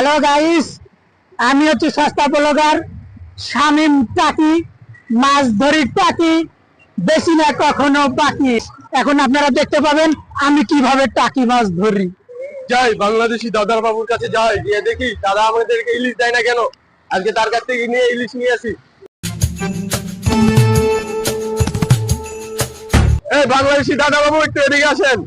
Hello guys, আমি হচ্ছে সস্তা ব্লগার শামীম টাকি। মাছ ধরি টাকি, বেশি না কখনো বাকি। এখন আপনারা দেখতে পাবেন আমি কিভাবে টাকি মাছ ধরি। যাই বাংলাদেশি দাদার বাবুর কাছে যাই, গিয়ে দেখি দাদা আমাদেরকে ইলিশ দেয় না কেন। আজকে তার কাছ থেকে নিয়ে ইলিশ নিয়ে আসি। এই বাংলাদেশি দাদা বাবু, একটু এদিকে আসেন,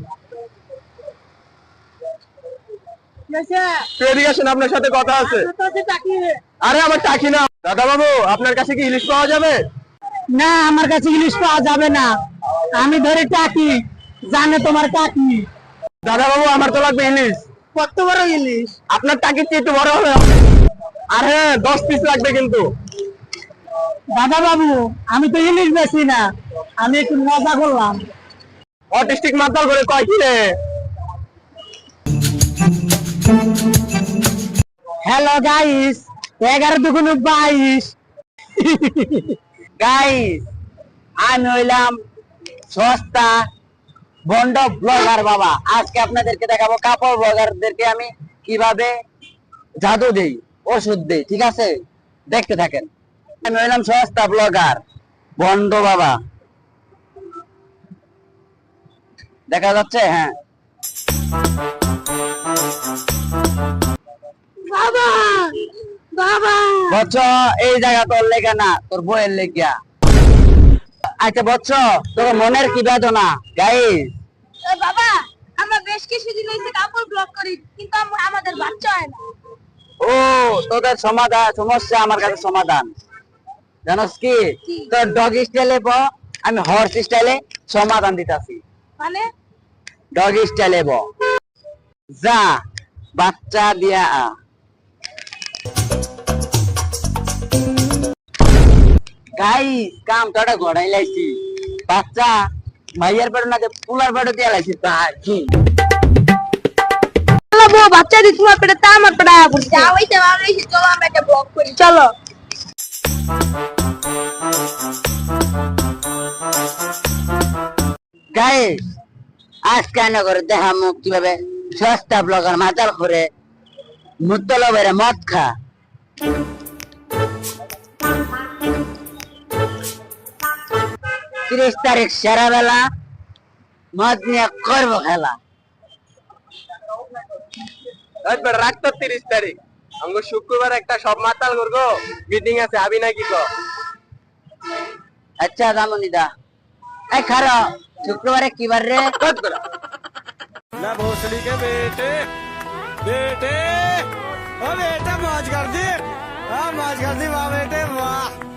একটু এদিকে আসেন, আপনার সাথে কথা আছে। আরে আমার টাকি না দাদা বাবু, আপনার কাছে কি ইলিশ পাওয়া যাবে? না, আমার কাছে ইলিশ পাওয়া যাবে না, আমি ধরি টাকি। জানে তোমার টাকি। দাদা বাবু, আমার তো লাগবে ইলিশ। কত বড় ইলিশ? আপনার টাকির চেয়ে একটু বড় হবে। আর হ্যাঁ, 10 পিস লাগবে কিন্তু। দাদা বাবু, আমি তো ইলিশ বেশি না, আমি একটু মজা করলাম। অটিস্টিক মাতাল করে কয় কি রে? হ্যালো গাইস, 11 দুগুণ 22। গাইস, আমি হইলাম সস্তা বন্ড ব্লগার বাবা। আজকে আপনাদেরকে দেখাবো কাপড় ব্লগারদেরকে আমি কিভাবে জাদু দেই, ওষুধ দেই। ঠিক আছে, দেখতে থাকেন। আমি হইলাম সস্তা ব্লগার বন্ড বাবা। দেখা যাচ্ছে? হ্যাঁ বাবা বাবা, বচ্চ, এই জায়গা তোর লেগে না, তোর বইয়ের লেগিয়া। আচ্ছা বচ্চ, তোর মনের কি বেদনা? গাইস, বাবা, আমরা বেশ কিছুদিন হইছে কাপড় ব্লক করি, কিন্তু আমাদের বাচ্চা হয় না। ও, তোদের সমাধান সমস্যা আমার কাছে সমাধান। জানোস কি, তোর ডগ স্টাইলে আমি হর্স স্টাইলে সমাধান দিতাছি। মানে ডগ স্টাইলে যা বাচ্চা দিয়া আ। গাইস, কাম তোটা ঘড়াই লাইছি। বাচ্চা মাইয়ার পেড়ো না, পুলার পেড়ো দিয়া লাইছি। বউ বাচ্চা দি তোমার পেটে তা আমার পেটে আয়া পড়ছে। যাও হইতে বাংলাদেশে, চলো আমরা একটা ব্লক করি, চলো। গাইস, আজকে আনা করে দেখা মুখ কিভাবে সস্তা ব্লগার মাতাল করে মুতল বেড়ে মদ খা। 30 তারিখ সেরা বেলা মদ নিয়ে করবো খেলা। রাখতো 30 তারিখ আঙ্গ শুক্রবার একটা সব মাতাল করবো মিটিং আছে, আবি নাকি ক? আচ্ছা রামনিদা, এই খারো, শুক্রবারে কি বার রে? ना भोसड़ी के बेटे बेटे ओ बेटा मौज कर दी, हाँ मौज कर दी वाह बेटे वाह।